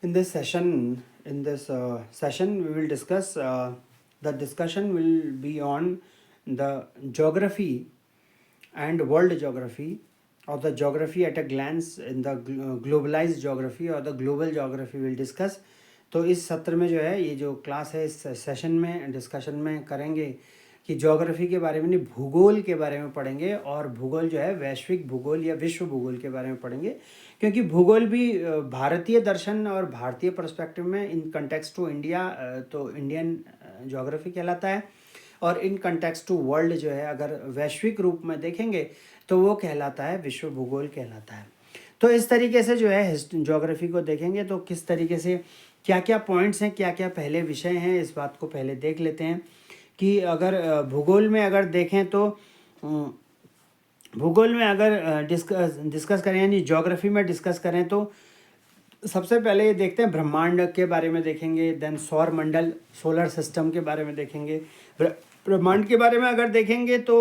In this session, we will discuss. The discussion will be on the geography and world geography, or the geography at a glance in the globalized geography or the global geography will discuss. तो इस सत्र में जो है, ये जो class है, इस सेशन में डिस्कशन में करेंगे कि ज्योग्राफी के बारे में नहीं, भूगोल के बारे में पढ़ेंगे। और भूगोल जो है वैश्विक भूगोल या विश्व भूगोल के बारे में पढ़ेंगे, क्योंकि भूगोल भी भारतीय दर्शन और भारतीय पर्सपेक्टिव में इन कंटेक्स्ट टू इंडिया तो इंडियन ज्योग्राफी कहलाता है, और इन कंटेक्स्ट टू वर्ल्ड जो है अगर वैश्विक रूप में देखेंगे तो वो कहलाता है विश्व भूगोल कहलाता है। तो इस तरीके से जो है ज्योग्राफी को देखेंगे तो किस तरीके से क्या क्या पॉइंट्स हैं, क्या क्या पहले विषय हैं, इस बात को पहले देख लेते हैं। कि अगर भूगोल में अगर देखें तो भूगोल में अगर डिस्कस करें यानी ज्योग्राफी में डिस्कस करें तो सबसे पहले ये देखते हैं ब्रह्मांड के बारे में देखेंगे, देन सौर मंडल सोलर सिस्टम के बारे में देखेंगे। ब्रह्मांड के बारे में अगर देखेंगे तो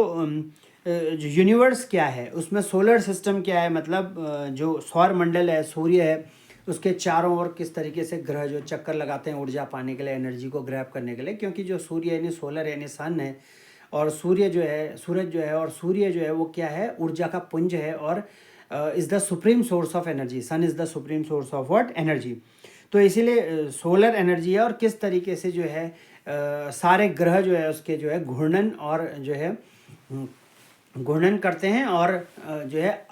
यूनिवर्स क्या है, उसमें सोलर सिस्टम क्या है, मतलब जो सौर मंडल है, सूर्य है, उसके चारों ओर किस तरीके से ग्रह जो चक्कर लगाते हैं ऊर्जा पाने के लिए, एनर्जी को ग्रैब करने के लिए। क्योंकि जो सूर्य यानी सोलर यानी सन है, और सूर्य जो है सूरज जो है, और सूर्य जो है वो क्या है, ऊर्जा का पुंज है, और is the supreme source of energy. Sun is the supreme source of what, energy. तो इसीलिए सोलर एनर्जी है, और किस तरीके से जो है सारे ग्रह जो है उसके जो है घूर्णन और जो है घूर्णन करते हैं, और जो है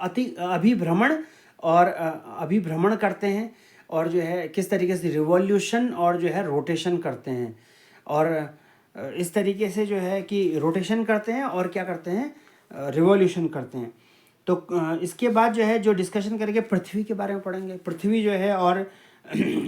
अभिभ्रमण करते हैं, और जो है किस तरीके से रिवॉल्यूशन और जो है रोटेशन करते हैं। और इस तरीके से जो है कि रोटेशन करते हैं और क्या करते हैं, रिवॉल्यूशन करते हैं। तो इसके बाद जो है जो डिस्कशन करेंगे पृथ्वी के बारे में पढ़ेंगे। पृथ्वी जो है और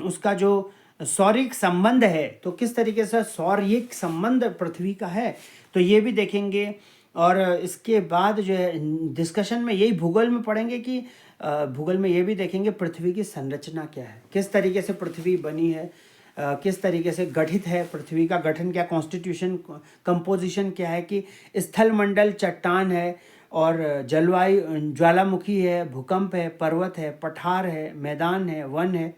उसका जो सौरिक संबंध है, तो किस तरीके से सौरिक संबंध पृथ्वी का है, तो ये भी देखेंगे। और इसके बाद जो है डिस्कशन में यही भूगोल में पढ़ेंगे कि भूगोल में ये भी देखेंगे पृथ्वी की संरचना क्या है, किस तरीके से पृथ्वी बनी है, किस तरीके से गठित है, पृथ्वी का गठन क्या, कॉन्स्टिट्यूशन कंपोजिशन क्या है, कि स्थल मंडल चट्टान है, और जलवायु ज्वालामुखी है, भूकंप है, पर्वत है, पठार है, मैदान है, वन है,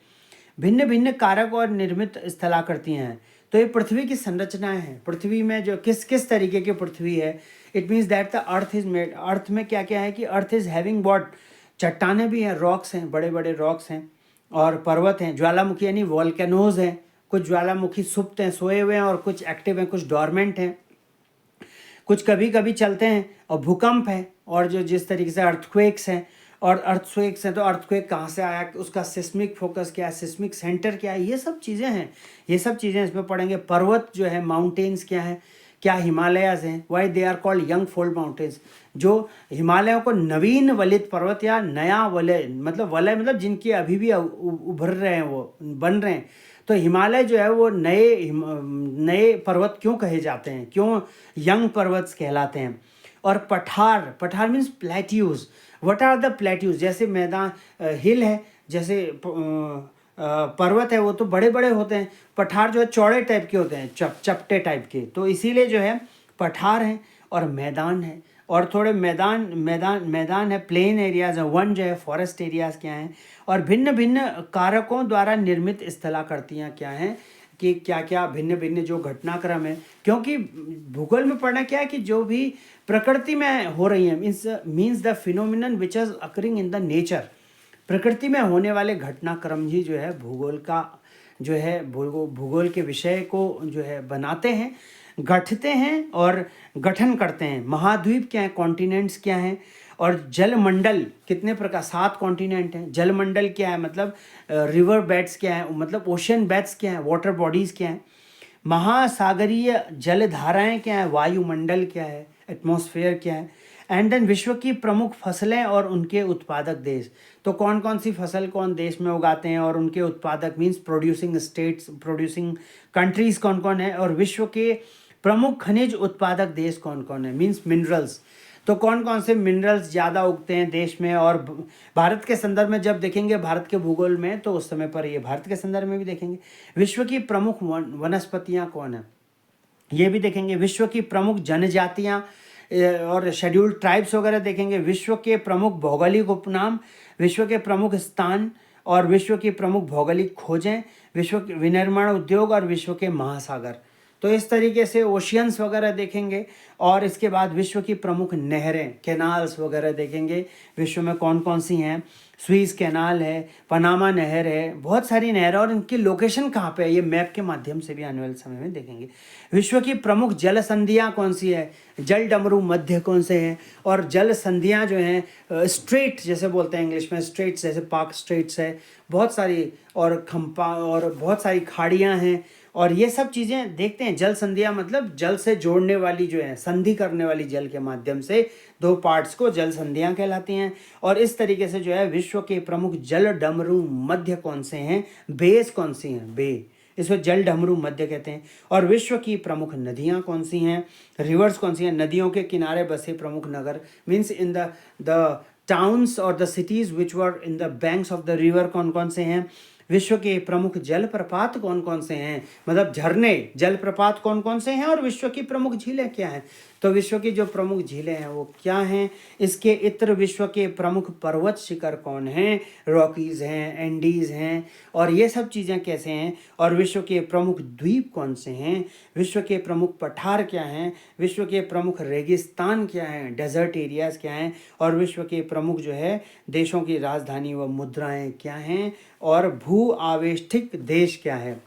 भिन्न भिन्न कारक और निर्मित स्थलाकृतियाँ हैं। तो ये पृथ्वी की संरचनाएं हैं। पृथ्वी में जो किस किस तरीके की पृथ्वी है, it means that the earth is made. Earth में क्या क्या है कि अर्थ इज हैविंग व्हाट, चट्टानें भी हैं, रॉक्स हैं, बड़े बड़े रॉक्स हैं, और पर्वत हैं, ज्वालामुखी यानी वॉल्केनोज हैं। कुछ ज्वालामुखी सुप्त हैं, सोए हुए हैं, और कुछ एक्टिव हैं, कुछ डॉर्मेंट हैं, कुछ कभी कभी चलते हैं, और भूकंप है, और जो जिस तरीके से अर्थक्वेक्स हैं। और अर्थक्वेक्स हैं तो अर्थक्वेक कहाँ से आया, उसका सिस्मिक फोकस क्या है, सिस्मिक सेंटर क्या है, ये सब चीज़ें हैं। ये सब चीज़ें इसमें पढ़ेंगे। पर्वत जो है, माउंटेन्स क्या है, क्या हिमालयाज हैं, why they are called young fold mountains. जो हिमालयों को नवीन वलित पर्वत या नया वलय मतलब जिनके अभी भी उभर रहे हैं, वो बन रहे हैं। तो हिमालय जो है वो नए पर्वत क्यों कहे जाते हैं, क्यों यंग पर्वत कहलाते हैं। और पठार means plateaus. What are the plateaus, जैसे मैदान हिल है, जैसे पर्वत है, वो तो बड़े बड़े होते हैं। पठार जो है चौड़े टाइप के होते हैं, चपटे टाइप के। तो इसीलिए जो है पठार हैं, और मैदान है, और थोड़े मैदान है, प्लेन एरियाज है, वन जो है फॉरेस्ट एरियाज क्या हैं, और भिन्न भिन्न कारकों द्वारा निर्मित स्थलाकृतियाँ क्या हैं, कि क्या क्या भिन्न भिन्न जो घटनाक्रम है। क्योंकि भूगोल में पढ़ना क्या है कि जो भी प्रकृति में हो रही है, means the phenomenon which is occurring in the nature. प्रकृति में होने वाले घटनाक्रम ही जो है भूगोल का जो है भूगोल के विषय को जो है बनाते हैं, गठते हैं और गठन करते हैं। महाद्वीप क्या है, कॉन्टिनेंट्स क्या हैं, और जलमंडल कितने प्रकार, 7 कॉन्टिनेंट हैं। जलमंडल क्या है, मतलब रिवर बेड्स क्या है, मतलब ओशन बेड्स क्या है, वाटर बॉडीज़ क्या हैं। महासागरीय जलधाराएं क्या है, वायुमंडल क्या है, एटमॉस्फेयर क्या है। एंड देन विश्व की प्रमुख फसलें और उनके उत्पादक देश। तो कौन कौन सी फसल कौन देश में उगाते हैं, और उनके उत्पादक means producing states, producing countries कौन कौन है, और विश्व के प्रमुख खनिज उत्पादक देश कौन कौन है, मीन्स मिनरल्स। तो कौन कौन से मिनरल्स ज़्यादा उगते हैं देश में। और भारत के संदर्भ में जब देखेंगे भारत के भूगोल में, तो उस समय पर ये भारत के संदर्भ में भी देखेंगे। विश्व की प्रमुख वनस्पतियाँ कौन है, ये भी देखेंगे। विश्व की प्रमुख जनजातियाँ और शेड्यूल्ड ट्राइब्स वगैरह देखेंगे। विश्व के प्रमुख भौगोलिक उपनाम, विश्व के प्रमुख स्थान, और विश्व की प्रमुख भौगोलिक खोजें, विश्व के विनिर्माण उद्योग और विश्व के महासागर। तो इस तरीके से ओशियंस वगैरह देखेंगे और इसके बाद विश्व की प्रमुख नहरें, कैनाल्स वगैरह देखेंगे, विश्व में कौन कौन सी हैं। स्वीज कैनाल है, पनामा नहर है, बहुत सारी नहर और इनकी लोकेशन कहाँ पे है ये मैप के माध्यम से भी आने वाले समय में देखेंगे। विश्व की प्रमुख जल संधियाँ कौन सी है, जल डमरू मध्य कौन से हैं, और जल संधियाँ जो हैं स्ट्रेट जैसे बोलते हैं इंग्लिश में, स्ट्रेट्स जैसे पाक स्ट्रेट्स है, बहुत सारी, और खंपा और बहुत सारी खाड़ियाँ हैं। और ये सब चीज़ें देखते हैं। जल संधियाँ मतलब जल से जोड़ने वाली जो है, संधि करने वाली जल के माध्यम से दो पार्ट्स को जल संधियाँ कहलाती हैं। और इस तरीके से जो है विश्व के प्रमुख जल डमरू मध्य कौन से हैं, बेस कौन सी हैं, बे, इसको जल डमरू मध्य कहते हैं। और विश्व की प्रमुख नदियाँ कौन सी हैं, रिवर्स कौन सी हैं, नदियों के किनारे बसे प्रमुख नगर, मीन्स इन द टाउन्स और the cities which were in the banks of the river कौन कौन से हैं। विश्व के प्रमुख जलप्रपात कौन कौन से हैं, मतलब झरने जलप्रपात कौन कौन से हैं, और विश्व की प्रमुख झीलें क्या हैं। तो विश्व की जो प्रमुख झीलें हैं वो क्या हैं। इसके इतर विश्व के प्रमुख पर्वत शिखर कौन हैं, रॉकीज़ हैं, एंडीज़ हैं, और ये सब चीज़ें कैसे हैं। और विश्व के प्रमुख द्वीप कौन से हैं, विश्व के प्रमुख पठार क्या हैं, विश्व के प्रमुख रेगिस्तान क्या हैं, डेजर्ट एरियाज़ क्या हैं, और विश्व के प्रमुख जो है देशों की राजधानी व मुद्राएं क्या हैं, और भू आवेष्टिक देश क्या है।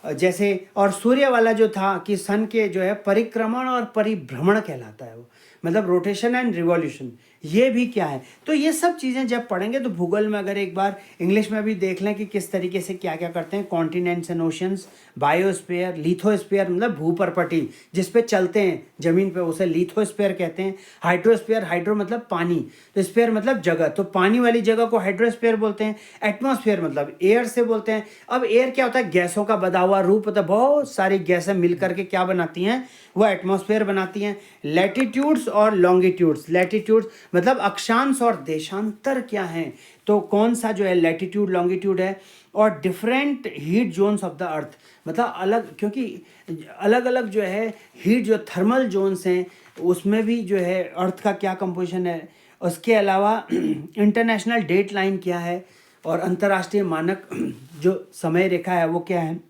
जैसे और सूर्य वाला जो था कि सन के जो है परिक्रमण और परिभ्रमण कहलाता है वो, मतलब रोटेशन एंड रिवॉल्यूशन, ये भी क्या है। तो ये सब चीज़ें जब पढ़ेंगे तो भूगोल में अगर एक बार इंग्लिश में भी देख लें कि किस तरीके से क्या क्या करते हैं, continents and oceans, biosphere, lithosphere मतलब भूपरपटी जिस पे चलते हैं ज़मीन पे, उसे लिथोस्फीयर कहते हैं। हाइड्रोस्फीयर, हाइड्रो मतलब पानी, तो स्फीयर मतलब जगह, तो पानी वाली जगह को हाइड्रोस्फीयर बोलते हैं। एटमॉस्फेयर मतलब एयर से बोलते हैं। अब एयर क्या होता है, गैसों का बधा हुआ रूप होता है, बहुत सारी गैसें मिल करके क्या बनाती हैं, वो एटमॉस्फेयर बनाती हैं। लैटिट्यूड्स और लॉन्गिट्यूड्स, लैटिट्यूड्स मतलब अक्षांश और देशांतर क्या हैं, तो कौन सा जो है लैटिट्यूड लॉन्गिट्यूड है। और different heat zones of the earth, मतलब अलग, क्योंकि अलग अलग जो है हीट जो थर्मल जोन्स हैं उसमें भी जो है अर्थ का क्या कंपोजिशन है। उसके अलावा इंटरनेशनल डेट लाइन क्या है, और अंतर्राष्ट्रीय मानक जो समय रेखा है वो क्या है।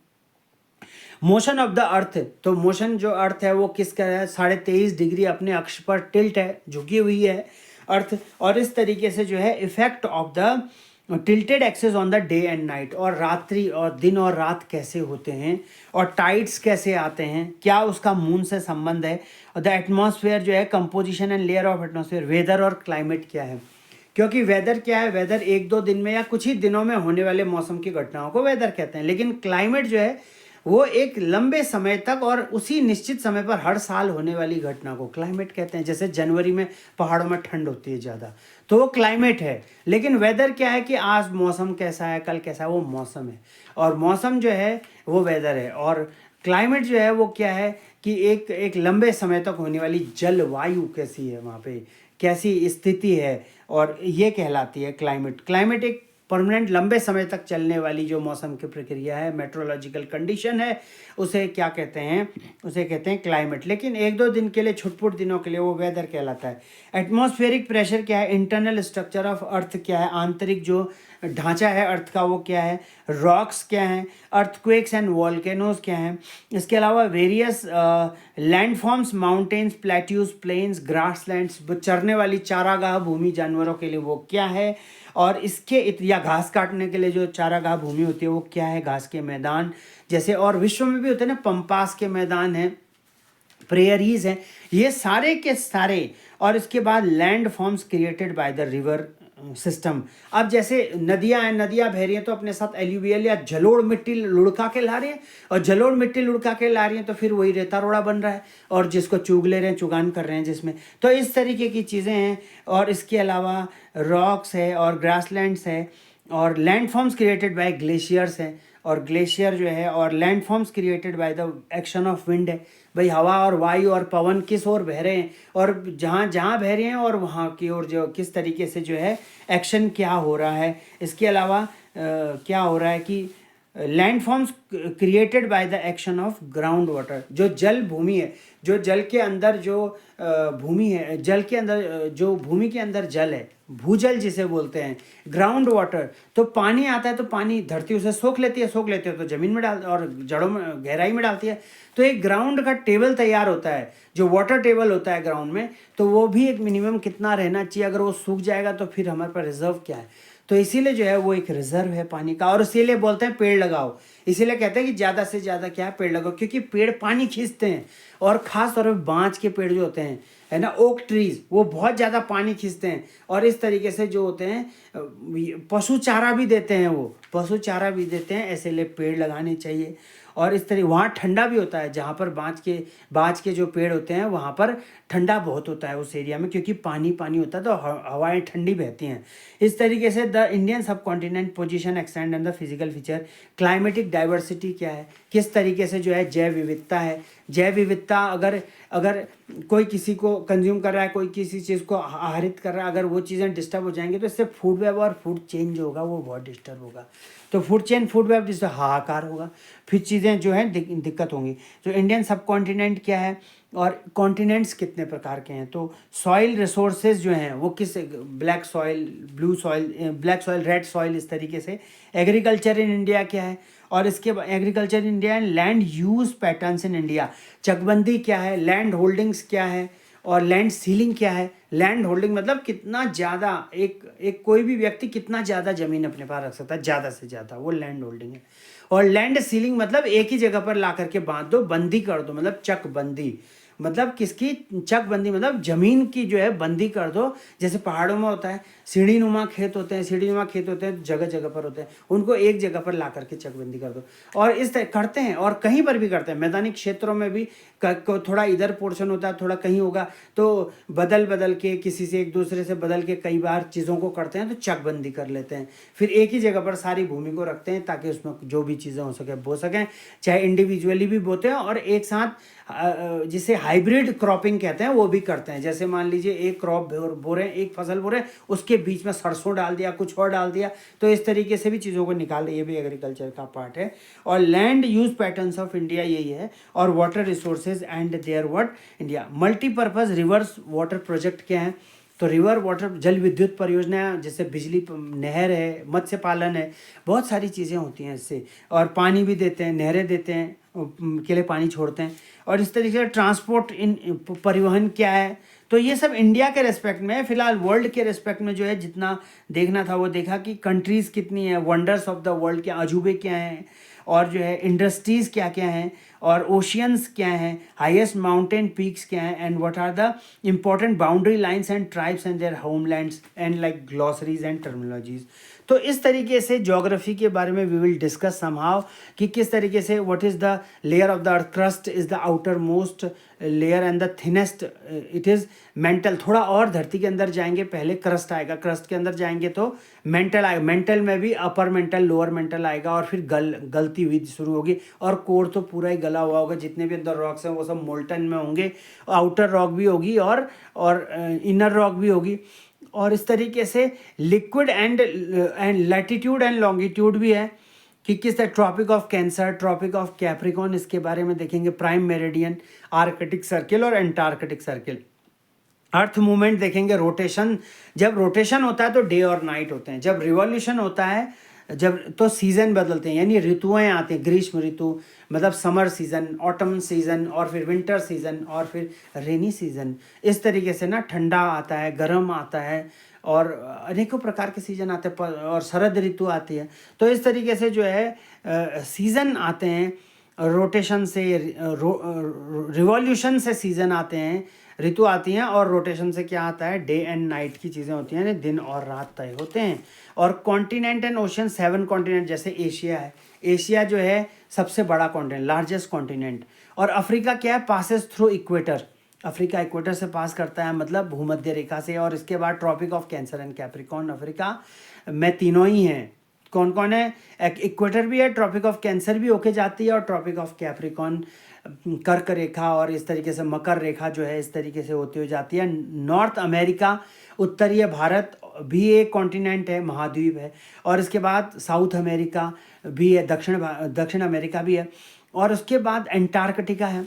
मोशन ऑफ द अर्थ, तो मोशन जो अर्थ है वो किसका है, 23.5 डिग्री अपने अक्ष पर टिल्ट है, झुकी हुई है अर्थ। और इस तरीके से जो है effect of the tilted axis on the day and night, और रात्रि और दिन और रात कैसे होते हैं, और टाइड्स कैसे आते हैं, क्या उसका मून से संबंध है। और द एटमॉस्फेयर जो है composition and layer of atmosphere, weather और क्लाइमेट क्या है, क्योंकि वेदर क्या है, वेदर एक दो दिन में या कुछ ही दिनों में होने वाले मौसम की घटनाओं को वेदर कहते हैं। लेकिन क्लाइमेट जो है वो एक लंबे समय तक और उसी निश्चित समय पर हर साल होने वाली घटना को क्लाइमेट कहते हैं। जैसे जनवरी में पहाड़ों में ठंड होती है ज़्यादा, तो वो क्लाइमेट है। लेकिन वेदर क्या है कि आज मौसम कैसा है, कल कैसा है, वो मौसम है। और मौसम जो है वो वेदर है। और क्लाइमेट जो है वो क्या है कि एक लंबे समय तक होने वाली जलवायु कैसी है, वहाँ पे कैसी स्थिति है, और ये कहलाती है क्लाइमेट। क्लाइमेट एक परमानेंट लंबे समय तक चलने वाली जो मौसम की प्रक्रिया है, मेट्रोलॉजिकल कंडीशन है, उसे क्या कहते हैं, उसे कहते हैं क्लाइमेट। लेकिन एक दो दिन के लिए, छुटपुट दिनों के लिए वो वेदर कहलाता है। एटमॉस्फेरिक प्रेशर क्या है, इंटरनल स्ट्रक्चर ऑफ अर्थ क्या है, आंतरिक जो ढांचा है अर्थ का वो क्या है, रॉक्स क्या हैं, अर्थक्वेक्स एंड वॉल्केनोज क्या हैं। इसके अलावा various landforms, mountains, plateaus, plains, grasslands, चरने वाली चारागाह भूमि जानवरों के लिए वो क्या है। और इसके या घास काटने के लिए जो चारागाह भूमि होती है वो क्या है, घास के मैदान जैसे। और विश्व में भी होते हैं ना, पंपास के मैदान हैं, प्रेयरीज हैं, ये सारे के सारे। और इसके बाद land forms created by the river system. अब जैसे नदियाँ हैं, नदियाँ बह रही हैं तो अपने साथ एल्यूवियल या जलोढ़ मिट्टी लुढ़का के ला रही हैं, और जलोढ़ मिट्टी लुढ़का के ला रही हैं तो फिर वही रेता रोड़ा बन रहा है, और जिसको चूग ले रहे हैं, चुगान कर रहे हैं जिसमें। तो इस तरीके की चीज़ें हैं। और इसके अलावा रॉक्स है और ग्रासलैंड्स है, और लैंडफॉर्म्स क्रिएटेड बाय ग्लेशियर्स हैं, और ग्लेशियर जो है, और landforms created by the action of wind है, भाई हवा और वायु और पवन किस ओर बह रहे हैं, और जहाँ जहाँ बह रहे हैं और वहाँ की ओर जो किस तरीके से जो है एक्शन क्या हो रहा है। इसके अलावा क्या हो रहा है कि land forms created by the action of ground water. जो जल भूमि है, जो जल के अंदर जो भूमि है, जल के अंदर जो भूमि के अंदर जल है, भूजल जिसे बोलते हैं, ग्राउंड वाटर, तो पानी आता है तो पानी धरती उसे सोख लेती है, सोख लेती है तो ज़मीन में डाल और जड़ों में गहराई में डालती है। तो एक ग्राउंड का टेबल तैयार होता है, जो वाटर टेबल होता है ग्राउंड में, तो वो भी एक मिनिमम कितना रहना चाहिए। अगर वो सूख जाएगा तो फिर हमारे पास रिजर्व क्या है। तो इसीलिए जो है वो एक रिजर्व है पानी का, और इसीलिए बोलते हैं पेड़ लगाओ। इसीलिए कहते हैं कि ज़्यादा से ज़्यादा क्या है, पेड़ लगाओ, क्योंकि पेड़ पानी खींचते हैं। और ख़ास तौर पर बांज के पेड़ जो होते हैं, है ना, ओक ट्रीज, वो बहुत ज़्यादा पानी खींचते हैं। और इस तरीके से जो होते हैं पशु चारा भी देते हैं, वो पशु चारा भी देते हैं, इसलिए पेड़ लगाने चाहिए। और इस तरह वहाँ ठंडा भी होता है, जहाँ पर बाँज के जो पेड़ होते हैं वहाँ पर ठंडा बहुत होता है उस एरिया में, क्योंकि पानी पानी होता है तो हवाएं ठंडी बहती हैं। इस तरीके से द इंडियन सब continent position extend and the physical feature. Climatic diversity क्या है, किस तरीके से जो है जैव विविधता है। जैव विविधता अगर कोई किसी को कंज्यूम कर रहा है, कोई किसी चीज़ को आहरित कर रहा है, अगर वो चीज़ें डिस्टर्ब हो जाएंगी तो इससे फूड वेब और फूड चेन जो होगा वो बहुत डिस्टर्ब होगा। तो फूड चेन फूड वेब जिससे हाहाकार होगा, फिर चीज़ें जो हैं दिक्कत होंगी। तो इंडियन सब कॉन्टिनेंट क्या है और कॉन्टिनेंट्स कितने प्रकार के हैं। तो सॉइल रिसोर्सेज जो हैं वो किस, black soil, blue soil, black soil, red soil, इस तरीके से। एग्रीकल्चर इन इंडिया क्या है, और इसके बाद agriculture in India and land use patterns in India. चकबंदी क्या है, लैंड होल्डिंग्स क्या है, और लैंड सीलिंग क्या है। लैंड होल्डिंग मतलब कितना ज़्यादा एक कोई भी व्यक्ति कितना ज़्यादा ज़मीन अपने पास रख सकता है, ज़्यादा से ज़्यादा, वो लैंड होल्डिंग है। और लैंड सीलिंग मतलब एक ही जगह पर ला करके बांध दो, बंदी कर दो, मतलब चकबंदी, मतलब किसकी चकबंदी, मतलब ज़मीन की जो है बंदी कर दो। जैसे पहाड़ों में होता है, सीढ़ीनुमा खेत होते हैं, सीढ़ीनुमा खेत होते हैं जगह जगह पर होते हैं, उनको एक जगह पर ला करके चकबंदी कर दो। और इस तरह करते हैं, और कहीं पर भी करते हैं, मैदानी क्षेत्रों में भी थोड़ा इधर पोर्शन होता है, थोड़ा कहीं होगा, तो बदल के किसी से एक दूसरे से बदल के कई बार चीज़ों को करते हैं, तो चकबंदी कर लेते हैं। फिर एक ही जगह पर सारी भूमि को रखते हैं ताकि उसमें जो भी चीज़ें हो सके बो सकें, चाहे इंडिविजुअली भी बोते हैं और एक साथ जिसे हाइब्रिड क्रॉपिंग कहते हैं वो भी करते हैं। जैसे मान लीजिए एक क्रॉप बो रहे हैं, एक फसल बो रहे हैं, उसके बीच में सरसों डाल दिया, कुछ और डाल दिया, तो इस तरीके से भी चीज़ों को निकाल रही है, ये भी एग्रीकल्चर का पार्ट है। और land use patterns of India यही है। और water resources and their what India. Multipurpose rivers water project क्या है, तो रिवर वाटर, जल विद्युत परियोजना, जैसे बिजली, नहर है, मत्स्य पालन है, बहुत सारी चीज़ें होती हैं इससे। और पानी भी देते हैं, नहरें देते हैं, के लिए पानी छोड़ते हैं। और इस तरीके से ट्रांसपोर्ट इन परिवहन क्या है, तो ये सब इंडिया के रेस्पेक्ट में है। फिलहाल वर्ल्ड के रेस्पेक्ट में जो है जितना देखना था वो देखा कि कंट्रीज़ कितनी है, वंडर्स ऑफ द वर्ल्ड के अजूबे क्या हैं, और जो है इंडस्ट्रीज़ क्या क्या हैं, और ओशियंस क्या हैं, हाईएस्ट माउंटेन पीक्स क्या हैं, and what are the important boundary lines and tribes and their homelands, and like glossaries and terminologies. तो इस तरीके से ज्योग्राफी के बारे में वी विल डिस्कस समहाउ कि किस तरीके से what is the layer of the earth crust is the outer most layer and the thinnest it is mental. थोड़ा और धरती के अंदर जाएंगे, पहले क्रस्ट आएगा, क्रस्ट के अंदर जाएंगे तो मेंटल आएगा, मेंटल में भी अपर मेंटल, लोअर मेंटल आएगा, और फिर गलती हुई शुरू होगी। और कोर तो पूरा ही गला हुआ होगा, जितने भी अंदर रॉक्स हैं वो सब मोल्टन में होंगे, आउटर रॉक भी होगी और इनर रॉक भी होगी। और इस तरीके से liquid and latitude and longitude भी है कि किस तरह, Tropic of Cancer, Tropic of Capricorn, इसके बारे में देखेंगे, प्राइम मेरिडियन, आर्कटिक सर्किल और एंटार्कटिक सर्किल। अर्थ मूवमेंट देखेंगे, रोटेशन, जब रोटेशन होता है तो डे और नाइट होते हैं, जब रिवॉल्यूशन होता है जब तो सीज़न बदलते हैं, यानी ऋतुएं आती हैं, ग्रीष्म ऋतु मतलब समर सीज़न, ऑटम सीज़न, और फिर विंटर सीज़न, और फिर रेनी सीज़न। इस तरीके से ना ठंडा आता है, गर्म आता है, और अनेकों प्रकार के सीज़न आते हैं, और शरद ऋतु आती है। तो इस तरीके से जो है सीज़न आते हैं, रोटेशन से, रिवॉल्यूशन से सीज़न आते हैं, ऋतु आती हैं, और रोटेशन से क्या आता है, डे एंड नाइट की चीज़ें होती हैं, दिन और रात तय होते हैं। और कॉन्टिनेंट एंड ओशन, 7 कॉन्टिनेंट, जैसे एशिया है, एशिया जो है सबसे बड़ा कॉन्टिनेंट, लार्जेस्ट कॉन्टिनेंट। और अफ्रीका क्या है, passes through equator, Africa equator से पास करता है, मतलब भूमध्य रेखा से। और इसके बाद Tropic of Cancer and Capricorn, Africa में तीनों ही हैं। कौन कौन है, इक्वेटर भी है, ट्रॉपिक ऑफ कैंसर भी होके जाती है, और ट्रॉपिक ऑफ कैप्रिकॉर्न कर्क रेखा, और इस तरीके से मकर रेखा जो है इस तरीके से होती हो जाती है। नॉर्थ अमेरिका, उत्तरीय भारत भी एक कॉन्टिनेंट है, महाद्वीप है। और इसके बाद साउथ अमेरिका भी है, दक्षिण अमेरिका भी है। और उसके बाद एंटार्कटिका है,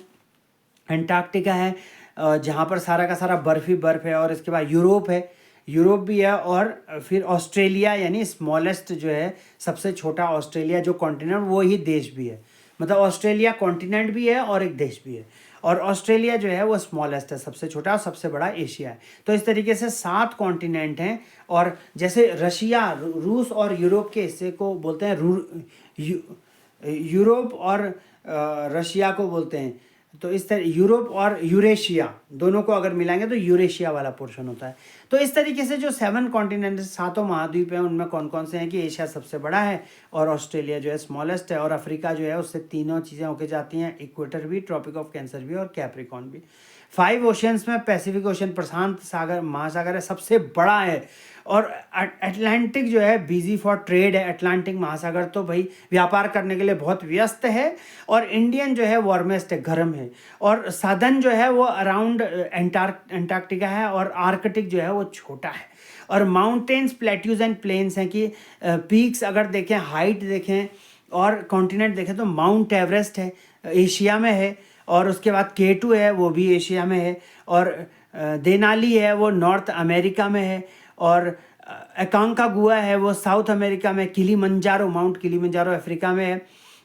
एंटार्क्टिका है जहाँ पर सारा का सारा बर्फ़ ही बर्फ़ है। और इसके बाद यूरोप है, यूरोप भी है। और फिर ऑस्ट्रेलिया यानी स्मॉलेस्ट जो है, सबसे छोटा ऑस्ट्रेलिया जो कॉन्टिनेंट, वो ही देश भी है। मतलब ऑस्ट्रेलिया कॉन्टिनेंट भी है और एक देश भी है। और ऑस्ट्रेलिया जो है वो स्मॉलेस्ट है, सबसे छोटा, और सबसे बड़ा एशिया है। तो इस तरीके से 7 कॉन्टिनेंट हैं। और जैसे रशिया, रूस और यूरोप के हिस्से को बोलते हैं यूरोप, और रशिया को बोलते हैं। तो इस तरह यूरोप और यूरेशिया दोनों को अगर मिलाएंगे तो यूरेशिया वाला पोर्शन होता है। तो इस तरीके से जो 7 कॉन्टिनेंट, 7 महाद्वीप हैं, उनमें कौन कौन से हैं कि एशिया सबसे बड़ा है, और ऑस्ट्रेलिया जो है स्मॉलेस्ट है, और अफ्रीका जो है उससे तीनों चीज़ें होके जाती हैं, इक्वेटर भी, ट्रॉपिक ऑफ कैंसर भी, और कैप्रिकॉर्न भी। 5 ओशियंस में पैसिफिक ओशन, प्रशांत सागर महासागर है, सबसे बड़ा है। और अटलांटिक जो है बिजी फॉर ट्रेड है। अटलांटिक महासागर तो भाई व्यापार करने के लिए बहुत व्यस्त है। और इंडियन जो है वार्मेस्ट है, गर्म है। और सदर्न जो है वो अराउंड एंटार्क्टिका है। और आर्कटिक जो है वो छोटा है। और माउंटेन्स, प्लेट्यूज एंड प्लेन्स हैं कि पीक्स अगर देखें, हाइट देखें और कॉन्टिनेंट देखें तो माउंट एवरेस्ट है, एशिया में है। और उसके बाद K2 है, वो भी एशिया में है। और देनाली है, वो नॉर्थ अमेरिका में है। और अकांकागुआ है, वो साउथ अमेरिका में। किलीमंजारो, माउंट किलीमंजारो अफ्रीका में है।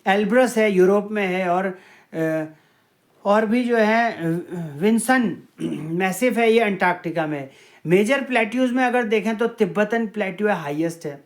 एल्ब्रस है, यूरोप में है। और भी जो है विंसन मैसिव है, ये अंटार्कटिका में। मेजर प्लेट्यूज में अगर देखें तो तिब्बतन प्लेट्यू है, हाईएस्ट है।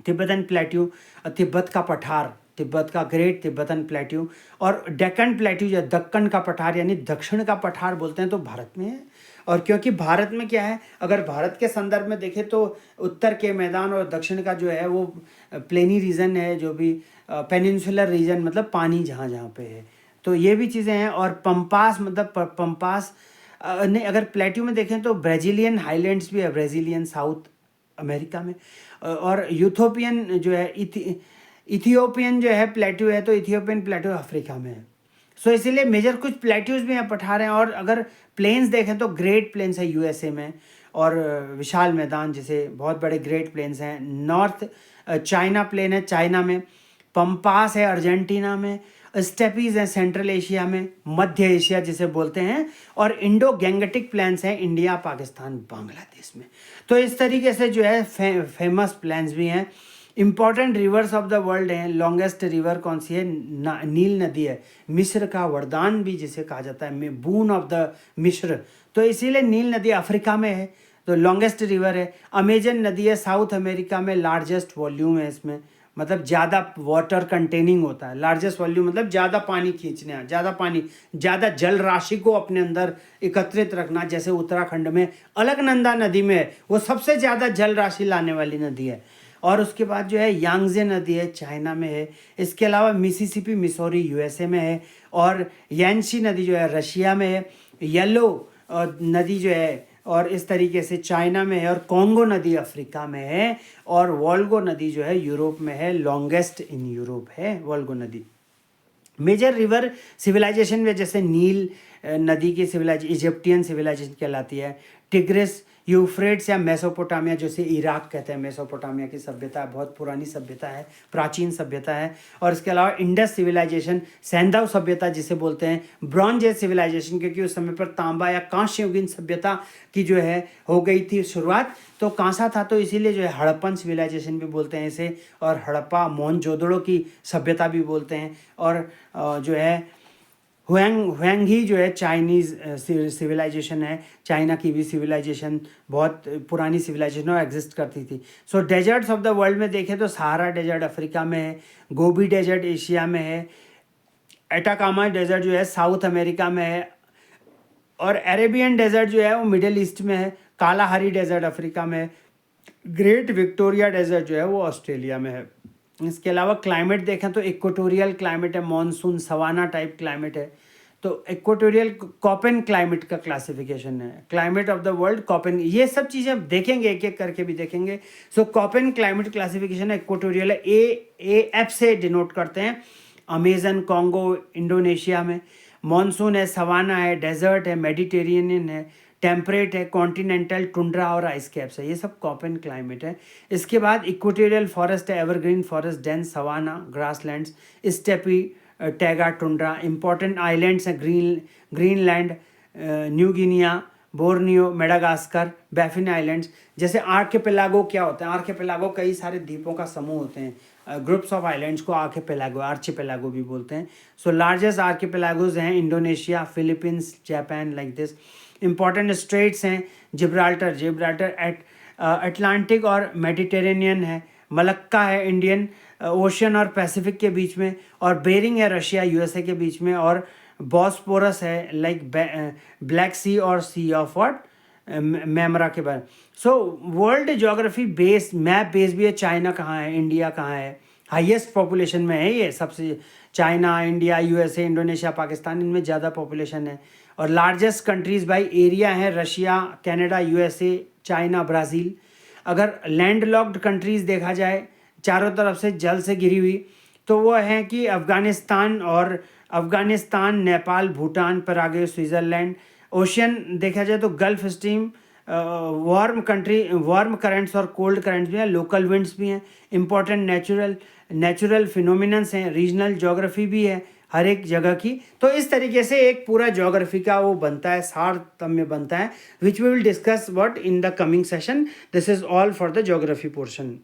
तिब्बतन प्लेट्यू, तिब्बत का पठार, तिब्बत का ग्रेट तिब्बतन प्लेट्यू। और डेक्कन प्लेट्यू जो दक्कन का पठार यानी दक्षिण का पठार बोलते हैं, तो भारत में है। और क्योंकि भारत में क्या है, अगर भारत के संदर्भ में देखें तो उत्तर के मैदान और दक्षिण का जो है वो प्लेनी रीजन है, जो भी पेनिनसुलर रीजन, मतलब पानी जहाँ जहाँ पे है। तो ये भी चीज़ें हैं। और पंपास, मतलब पंपास नहीं, अगर प्लेट्यू में देखें तो ब्राज़ीलियन हाईलैंड्स भी है, ब्राज़ीलियन साउथ अमेरिका में। और यूथोपियन जो है, इथियोपियन जो है प्लेट्यू है, तो इथियोपियन प्लेट्यू अफ्रीका में है। सो इसीलिए मेजर कुछ प्लेट्यूज भी हैं, पठार हैं। और अगर प्लेन्स देखें तो ग्रेट प्लेन्स है यूएसए में। और विशाल मैदान, जैसे बहुत बड़े ग्रेट प्लेन्स हैं। नॉर्थ चाइना प्लेन है, चाइना में। पंपास है, अर्जेंटीना में। स्टेपीज हैं, सेंट्रल एशिया में, मध्य एशिया जिसे बोलते हैं। और इंडो गैंगेटिक प्लेन्स हैं, इंडिया, पाकिस्तान, बांग्लादेश में। तो इस तरीके से जो है फेमस प्लेन्स भी हैं। Important reverse of the world हैं। लॉन्गेस्ट रिवर कौन सी है? नील नदी है, मिस्र का वरदान भी जिसे कहा जाता है, बून ऑफ द मिस्र। तो इसीलिए नील नदी अफ्रीका में है, तो लॉन्गेस्ट रिवर है। अमेजन नदी है, साउथ अमेरिका में, लार्जेस्ट वॉल्यूम है इसमें, मतलब ज़्यादा वाटर कंटेनिंग होता है। लार्जेस्ट वॉल्यूम मतलब ज़्यादा पानी खींचने, ज़्यादा जल राशि को अपने अंदर एकत्रित रखना। जैसे उत्तराखंड में अलकनंदा नदी में है, वो सबसे ज़्यादा जल राशि लाने वाली नदी है। और उसके बाद जो है यांगजे नदी है, चाइना में है। इसके अलावा मिसिसिपी, मिसौरी, यूएसए में है। और यानसी नदी जो है रशिया में है। येलो नदी जो है और इस तरीके से चाइना में है। और कॉन्गो नदी अफ्रीका में है। और वोल्गो नदी जो है यूरोप में है, लॉन्गेस्ट इन यूरोप है वोल्गो नदी। मेजर रिवर सिविलाइजेशन में जैसे नील नदी की सिविलाइजेशन इजिप्टियन सिविलाइजेशन कहलाती है। टिग्रिस, यूफ्रेट्स या मेसोपोटामिया, जैसे इराक कहते हैं, मेसोपोटामिया की सभ्यता बहुत पुरानी सभ्यता है, प्राचीन सभ्यता है। और इसके अलावा इंडस सिविलाइजेशन, सैंधव सभ्यता जिसे बोलते हैं, ब्रॉन्ज एज सिविलाइजेशन, क्योंकि उस समय पर तांबा या कांस्य युगीन सभ्यता की जो है हो गई थी शुरुआत, तो कांसा था, तो इसीलिए जो है हड़प्पन सिविलाइजेशन भी बोलते हैं इसे। और हड़प्पा, मोहनजोदड़ो की सभ्यता भी बोलते हैं। और जो है हुएंगी जो है चाइनीज़ सिविलाइजेशन है, चाइना की भी सिविलाइजेशन बहुत पुरानी सिविलाइजेशन और एग्जिस्ट करती थी। सो डेजर्ट्स ऑफ द वर्ल्ड में देखें तो सहारा डेजर्ट अफ्रीका में है, गोबी डेजर्ट एशिया में है, एटाकामा डेजर्ट जो है साउथ अमेरिका में है, और अरेबियन डेजर्ट जो है वो मिडिल ईस्ट में है, कालाहारी डेजर्ट अफ्रीका में है, ग्रेट विक्टोरिया डेजर्ट जो है वो ऑस्ट्रेलिया में है। इसके अलावा क्लाइमेट देखें तो इक्वेटोरियल क्लाइमेट है, मॉनसून सवाना टाइप क्लाइमेट है। तो इक्वेटोरियल कॉपेन क्लाइमेट का क्लासिफिकेशन है, क्लाइमेट ऑफ द वर्ल्ड कॉपेन, ये सब चीज़ें देखेंगे, एक एक करके भी देखेंगे। सो कॉपेन क्लाइमेट क्लासिफिकेशन है, इक्वेटोरियल है, AF से डिनोट करते हैं। अमेजन, कॉन्गो, इंडोनेशिया में। मॉनसून है, सवाना है, डेजर्ट है, मेडिटेरेनियन है, टेम्परेट है, कॉन्टिनेंटल, टुंड्रा और आइस कैप्स है, ये सब कॉपन क्लाइमेट है। इसके बाद इक्वेटोरियल फॉरेस्ट है, evergreen forest, dense savanna, grasslands, steppe, taiga, tundra. Important islands हैं Greenland, New Guinea, Borneo, Madagascar, Baffin islands. जैसे आर्किपेलागो क्या होता है? आर्किपेलागो कई सारे द्वीपों का समूह होते हैं, ग्रुप्स ऑफ आइलैंड्स को आर्चिपेलागो भी बोलते हैं। सो लार्जेस्ट आर्किपेलागोज हैं Indonesia, Philippines, Japan, like this. Important straits हैं जिब्राल्टर अटलांटिक और मेडिटेरेनियन है, मलक्का है इंडियन ओशन और पैसिफिक के बीच में, और बेरिंग है रशिया यूएसए के बीच में, और बॉस्पोरस है लाइक ब्लैक सी और सी ऑफ व्हाट मैमरा के बारे। So world geography base map base भी है, चाइना कहाँ है, इंडिया कहाँ है, हाईएस्ट पॉपुलेशन में है ये सबसे, China, India, USA, Indonesia, Pakistan, इनमें ज़्यादा पॉपुलेशन है। और लार्जेस्ट कंट्रीज़ बाई एरिया हैं Russia, Canada, USA, China, Brazil. अगर लैंडलॉक्ड कंट्रीज़ देखा जाए चारों तरफ से जल से घिरी हुई, तो वो है कि Afghanistan, Nepal, Bhutan, Paraguay, Switzerland. Ocean देखा जाए तो गल्फ स्ट्रीम, वार्म करंट्स और कोल्ड करंट्स भी हैं, लोकल विंड्स भी हैं, इंपॉर्टेंट नेचुरल फिनोमिनन्स हैं, रीजनल ज्योग्राफी भी है हर एक जगह की। तो इस तरीके से एक पूरा ज्योग्राफी का वो बनता है, सारतम्य बनता है, which we will discuss what in the coming session. This is all for the geography portion.